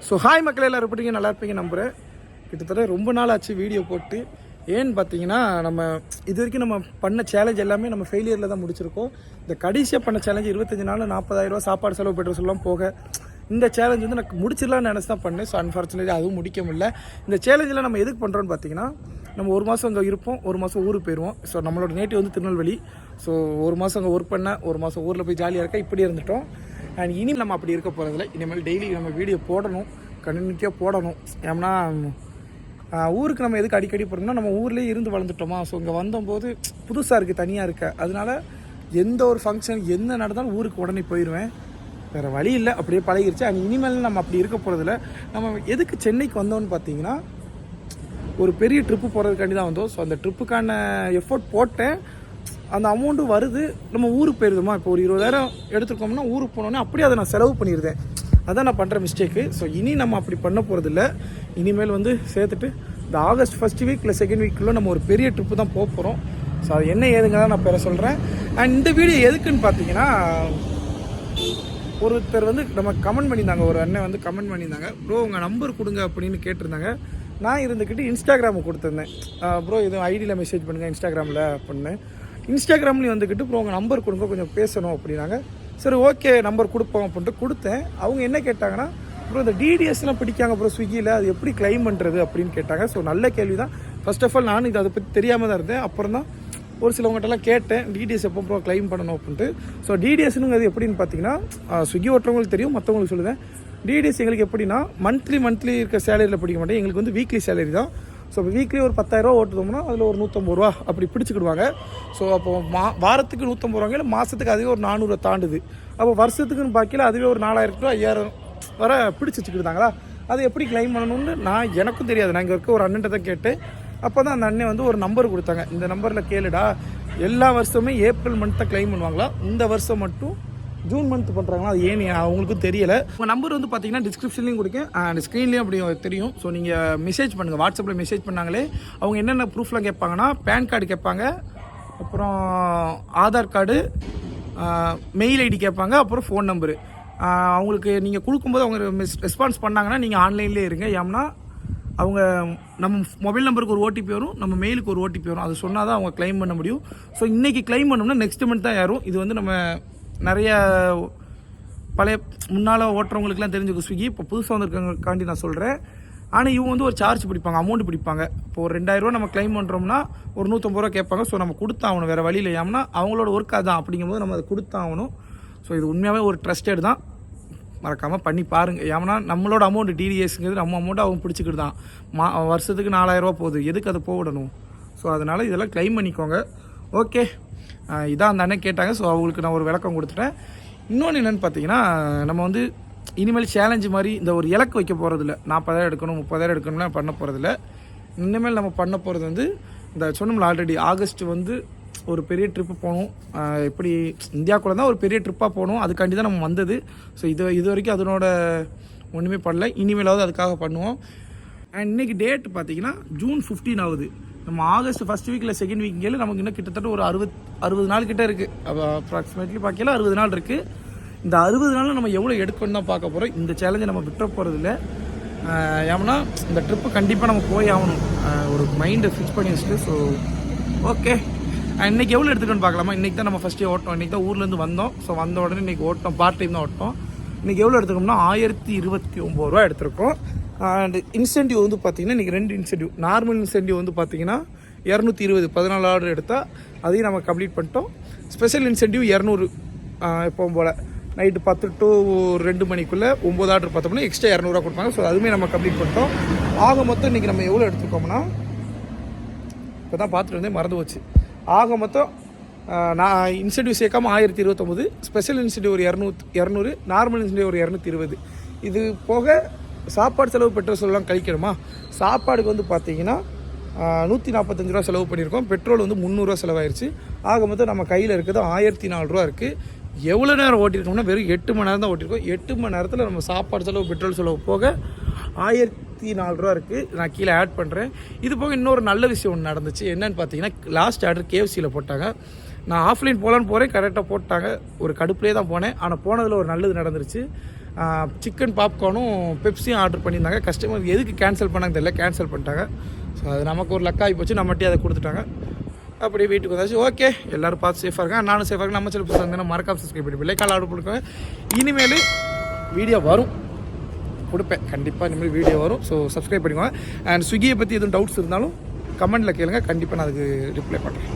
So hi மக்கள் எல்லோரும் எப்படிங்க நல்லா இருப்பீங்க நம்புகிறேன். கிட்டத்தட்ட ரொம்ப நாள் ஆச்சு வீடியோ போட்டு. ஏன்னு பார்த்தீங்கன்னா நம்ம இது வரைக்கும் நம்ம பண்ண சேலஞ்ச் எல்லாமே நம்ம ஃபெயிலியரில் தான் முடிச்சிருக்கோம். இந்த கடைசியாக பண்ண சேலஞ்ச் 25 நாள் 40,000 சாப்பாடு செலவு பெட்ரோல் சொல்லலாம் போக இந்த சேலஞ்ச் வந்து நான் முடிச்சிடலாம்னு நினச்சி தான் பண்ணேன். ஸோ அன்ஃபார்ச்சுனேட்லி அதுவும் முடிக்க முடியல. இந்த சேலஞ்சில் நம்ம எதுக்கு பண்ணுறோன்னு பார்த்தீங்கன்னா நம்ம ஒரு மாதம் அங்கே இருப்போம், ஒரு மாதம் ஊருக்கு போயிடுவோம். ஸோ நம்மளோட நேட்டிவ் வந்து திருநெல்வேலி. ஸோ ஒரு மாதம் அங்கே ஒர்க் பண்ண, ஒரு மாதம் ஊரில் போய் ஜாலியாக இருக்க இப்படி இருந்துட்டோம். அண்ட் இனி நம்ம அப்படி இருக்க போகிறதில்ல. இனிமேல் டெய்லி நம்ம வீடியோ போடணும், கண்டினியூட்டியாக போடணும். ஏன்னா ஊருக்கு நம்ம எதுக்கு அடிக்கடி போகிறோம்னா நம்ம ஊர்லேயே இருந்து வளர்ந்துட்டோமா. ஸோ இங்கே வந்தபோது புதுசாக இருக்குது, தனியாக இருக்க. அதனால எந்த ஒரு ஃபங்க்ஷன் என்ன நடந்தாலும் ஊருக்கு உடனே போயிடுவேன். வேறு வழி இல்லை, அப்படியே பழகிருச்சு. அண்ட் இனிமேல் நம்ம அப்படி இருக்க போகிறதில்ல. நம்ம எதுக்கு சென்னைக்கு வந்தோம்னு பார்த்தீங்கன்னா ஒரு பெரிய ட்ரிப்பு போகிறதுக்காண்டி தான் வந்தோம். ஸோ அந்த ட்ரிப்புக்கான எஃபோர்ட் போட்டேன், அந்த அமௌண்ட்டு வருது. நம்ம ஊருக்கு போயிருந்தோமா, இப்போ ஒரு 20,000 எடுத்துருக்கோம்னா ஊருக்கு போனோன்னே அப்படியே அதை நான் செலவு பண்ணியிருந்தேன். அதான் நான் பண்ணுற மிஸ்டேக்கு. ஸோ இனி நம்ம அப்படி பண்ண போகிறதில்ல. இனிமேல் வந்து சேர்த்துட்டு இந்த ஆகஸ்ட் ஃபஸ்ட் வீக் இல்லை செகண்ட் வீக்குள்ளே நம்ம ஒரு பெரிய ட்ரிப்பு தான் போக போகிறோம். ஸோ அது என்ன ஏதுங்க தான் நான் பேர சொல்கிறேன். அண்ட் இந்த வீடியோ எதுக்குன்னு பார்த்தீங்கன்னா ஒருத்தர் வந்து நம்ம கமெண்ட் பண்ணியிருந்தாங்க, ஒரு அண்ணன் வந்து கமெண்ட் பண்ணியிருந்தாங்க, ப்ரோ உங்கள் நம்பர் கொடுங்க அப்படின்னு கேட்டிருந்தாங்க. நான் இருந்துக்கிட்டு இன்ஸ்டாகிராமுக்கு கொடுத்துருந்தேன். ப்ரோ எதுவும் ஐடியில் மெசேஜ் பண்ணுங்கள் இன்ஸ்டாகிராமில் அப்படின்னு. இன்ஸ்டாகிராம்லேயும் வந்துக்கிட்டு ப்ரோ உங்கள் நம்பர் கொடுங்க கொஞ்சம் பேசணும் அப்படின்னாங்க. சரி ஓகே நம்பர் கொடுப்போம் அப்படின்ட்டு கொடுத்தேன். அவங்க என்ன கேட்டாங்கன்னா, ப்ரோ இந்த டிடிஎஸ்லாம் பிடிக்காங்க ப்ரோ ஸ்விக்கியில், அது எப்படி கிளைம் பண்ணுறது அப்படின்னு கேட்டாங்க. ஸோ நல்ல கேள்வி தான். ஃபர்ஸ்ட் ஆஃப் ஆல் நானும் இது அதை பற்றி தெரியாமல் தான் இருந்தேன். அப்புறம் தான் ஒரு சிலவங்கள்ட்டெல்லாம் கேட்டேன், டிடிஎஸ் எப்போ ப்ரோ கிளைம் பண்ணணும் அப்படின்ட்டு. ஸோ டிடிஎஸ்னுங்கிறது எப்படின்னு பார்த்தீங்கன்னா ஸ்விக்கி ஓட்டுறவங்களுக்கு தெரியும், மற்றவங்களுக்கு சொல்லுவேன். டிடிஎஸ் எங்களுக்கு எப்படின்னா மந்த்லி இருக்க சேலரியில் பிடிக்க மாட்டேன், எங்களுக்கு வந்து வீக்லி சேலரி தான். ஸோ இப்போ வீக்லி ஒரு 10,000 ஓட்டுதோம்னா அதில் ஒரு 150 ரூபா அப்படி பிடிச்சிக்கிடுவாங்க. ஸோ அப்போ வாரத்துக்கு 150 ரூபாங்க, இல்லை மாதத்துக்கு அதுவே ஒரு 400 தாண்டுது. அப்போ வருஷத்துக்குன்னு பார்க்கல அதுவே ஒரு 4,000 to 5,000 வர பிடிச்சி வச்சுக்கிட்டாங்களா. அது எப்படி கிளைம் பண்ணணும்னு எனக்கும் தெரியாது. நான் இங்கே இருக்க ஒரு அண்ணன்ட்ட தான் கேட்டேன். அப்போ தான் அந்த அண்ணன் வந்து ஒரு நம்பர் கொடுத்தாங்க, இந்த நம்பரில் கேளுடா, எல்லா வருஷமே ஏப்ரல் மந்த் தான் கிளைம் பண்ணுவாங்களா, இந்த வருஷம் மட்டும் ஜூன் மந்த் பண்ணுறாங்களா, அது ஏன் அவங்களுக்கும் தெரியலை. உங்கள் நம்பர் வந்து பார்த்தீங்கன்னா டிஸ்கிரிப்ஷன்லேயும் கொடுக்கேன், அண்ட் ஸ்க்ரீன்லேயும் அப்படி தெரியும். ஸோ நீங்கள் மெசேஜ் பண்ணுங்கள், வாட்ஸ்அப்பில் மெசேஜ் பண்ணாங்களே. அவங்க என்னென்ன ப்ரூஃப்லாம் கேட்பாங்கன்னா பேன் கார்டு கேட்பாங்க, அப்புறம் ஆதார் கார்டு, மெயில் ஐடி கேட்பாங்க, அப்புறம் ஃபோன் நம்பரு. அவங்களுக்கு நீங்கள் கொடுக்கும்போது அவங்க ரெஸ்பான்ஸ் பண்ணாங்கன்னா நீங்கள் ஆன்லைன்லேயே இருங்க. ஏன்னா அவங்க நம்ம மொபைல் நம்பருக்கு ஒரு ஓடிபி வரும், நம்ம மெயிலுக்கு ஒரு ஓடிபி வரும். அது சொன்னால் தான் அவங்க கிளைம் பண்ண முடியும். ஸோ இன்றைக்கி கிளைம் பண்ணோம்னா நெக்ஸ்ட் மந்த் தான் ஏறும். இது வந்து நம்ம நிறைய பழைய முன்னால் ஓட்டுறவங்களுக்குலாம் தெரிஞ்சுக்கும் ஸ்விக்கி. இப்போ புதுசாக வந்திருக்கவங்களுக்காண்டி நான் சொல்கிறேன். ஆனால் இவங்க வந்து ஒரு சார்ஜ் பிடிப்பாங்க, அமௌண்ட் பிடிப்பாங்க. இப்போ ஒரு 2,000 நம்ம கிளைம் பண்ணுறோம்னா ஒரு 150 ரூபா கேட்பாங்க. ஸோ நம்ம கொடுத்தாகணும், வேறு வழியில். ஏன்னா அவங்களோட ஒர்க் அதுதான். அப்படிங்கும்போது நம்ம அதை கொடுத்தாகணும். ஸோ இது உண்மையாகவே ஒரு ட்ரஸ்டட் தான், மறக்காமல் பண்ணி பாருங்கள். ஏன்னா நம்மளோட அமௌண்ட் டிடிஎஸ்ங்கிறது நம்ம அமௌண்ட்டு அவங்க பிடிச்சிக்கிட்டு தான். வருஷத்துக்கு 4,000 ரூபா போகுது, எதுக்கு அதை போடணும். ஸோ அதனால் இதெல்லாம் கிளைம் பண்ணிக்கோங்க. ஓகே, இதான் அந்த அண்ணன் கேட்டாங்க. ஸோ அவங்களுக்கு நான் ஒரு விளக்கம் கொடுத்துட்டேன். இன்னொன்று என்னென்னு பார்த்தீங்கன்னா, நம்ம வந்து இனிமேல் சேலஞ்சு மாதிரி இந்த ஒரு இலக்கு வைக்க போகிறதில்ல. 40,000 எடுக்கணும் 30,000 எடுக்கணும்னா பண்ண போகிறதில்ல. இனிமேல் நம்ம பண்ண போகிறது வந்து இந்த சொன்னோம்ல ஆல்ரெடி ஆகஸ்ட் வந்து ஒரு பெரிய ட்ரிப்பு போகணும். எப்படி இந்தியாவுக்குள்ள தான் ஒரு பெரிய ட்ரிப்பாக போகணும், அதுக்காண்டி தான் நம்ம வந்தது. ஸோ இது வரைக்கும் அதனோட ஒன்றுமே பண்ணல, இனிமேலாவது அதுக்காக பண்ணுவோம். அண்ட் இன்றைக்கி டேட் பார்த்தீங்கன்னா ஜூன் 15 ஆகுது. நம்ம ஆகஸ்ட் ஃபஸ்ட் வீக்கில் செகண்ட் வீக்கில் நமக்கு இன்னும் கிட்டத்தட்ட ஒரு 60 நாள் கிட்டே இருக்குது. அப்ராக்சிமேட்லி பார்க்கல 60 நாள் இருக்குது. இந்த 60 நாளில் நம்ம எவ்வளோ எடுக்கணும்னு தான் பார்க்க போகிறோம். இந்த சேலஞ்சை நம்ம விட்டுற போகிறதில்ல. ஏன்னா இந்த ட்ரிப்பு கண்டிப்பாக நம்ம போய் ஆகணும், ஒரு மைண்டை ஃபிக்ஸ் பண்ணி வச்சுட்டு. ஸோ ஓகே, இன்றைக்கி எவ்வளோ எடுத்துக்கணும்னு பார்க்கலாமா. இன்றைக்கி தான் நம்ம ஃபஸ்ட்டே ஓட்டோம், இன்றைக்கி தான் ஊர்லேருந்து வந்தோம். ஸோ வந்த உடனே இன்றைக்கி ஓட்டோம், பார்ட் டைம் தான் ஓட்டோம். இன்றைக்கி எவ்வளோ எடுத்துக்கோம்னா 1029 ரூபா எடுத்துருக்கோம். அண்ட் இன்சென்டிவ் வந்து பார்த்திங்கன்னா இன்றைக்கி 2 இன்சென்டிவ். நார்மல் இன்சென்டிவ் வந்து பார்த்திங்கன்னா 220 14 ஆர்டர் எடுத்தால் அதையும் நம்ம கம்ப்ளீட் பண்ணிட்டோம். ஸ்பெஷல் இன்சென்டிவ் 200 எப்போவும் போல் நைட்டு 10 to 2 மணிக்குள்ளே 9 ஆர்டர் பார்த்தோம்னா எக்ஸ்ட்ரா 200 ரூபா கொடுப்பாங்க. ஸோ அதுவுமே நம்ம கம்ப்ளீட் பண்ணிட்டோம். ஆக மொத்தம் இன்றைக்கி நம்ம எவ்வளோ எடுத்துருக்கோம்னா, இப்போ தான் பார்த்துட்டு இருந்தேன் மறந்து போச்சு. ஆக மொத்தம் நான் இன்சென்டிவ் சேர்க்காமல் 1029, ஸ்பெஷல் இன்சென்டிவ் ஒரு 200, நார்மல் இன்சென்டிவ் ஒரு 220. இது போக சாப்பாடு செலவு பெட்ரோல் செலவுலாம் கழிக்கணுமா. சாப்பாடுக்கு வந்து பார்த்தீங்கன்னா 145 ரூபா செலவு பண்ணியிருக்கோம். பெட்ரோல் வந்து 300 ரூபா செலவாயிருச்சு. ஆக மொத்தம் நம்ம கையில் இருக்கிறது 1004 ரூபா இருக்குது. எவ்வளோ நேரம் ஓட்டியிருக்கோம்னா வெறும் 8 மணி நேரம் தான் ஓட்டியிருக்கோம். 8 மணி நேரத்தில் நம்ம சாப்பாடு செலவு பெட்ரோல் செலவு போக 1004 ரூபா இருக்குது. நான் கீழே ஆட் பண்ணுறேன். இது போக இன்னொரு நல்ல விஷயம் ஒன்று நடந்துச்சு. என்னென்னு பார்த்தீங்கன்னா, லாஸ்ட் ஆர்டர் KFCயில் போட்டாங்க. நான் ஆஃப்லைன் போகலான்னு போகிறேன், கரெக்டாக போட்டாங்க. ஒரு கடுப்புலேயே தான் போனேன். ஆனால் போனதில் ஒரு நல்லது நடந்துருச்சு. சிக்கன் பாப்கார்னும் பெப்சியும் ஆர்டர் பண்ணியிருந்தாங்க. கஸ்டமர் எதுக்கு கேன்சல் பண்ணாங்க தெரியல, கேன்சல் பண்ணிட்டாங்க. ஸோ அது நமக்கு ஒரு லக்காகி போச்சு, நம்மகிட்டே அதை கொடுத்துட்டாங்க. அப்படியே வீட்டுக்கு வந்தாச்சு. ஓகே, எல்லோரும் பார்த்து சேஃபாக இருக்கேன், நானும் சேஃபாக இருக்கேன். நம்ம சேனல் புதுசாக இருந்தேன்னா மறக்காம சப்ஸ்கிரைப் பண்ணி லைக் ஆர்டர் கொடுக்குறேன். இனிமேல் வீடியோ வரும், கொடுப்பேன் கண்டிப்பாக. இனிமேல் வீடியோ வரும். ஸோ சப்ஸ்கிரைப் பண்ணிக்கோங்க. அண்ட் ஸ்விக்கியை பற்றி எதுவும் டவுட்ஸ் இருந்தாலும் கமெண்ட்டில் கேளுங்க, கண்டிப்பாக நான் அதுக்கு ரிப்ளை பண்ணுறேன்.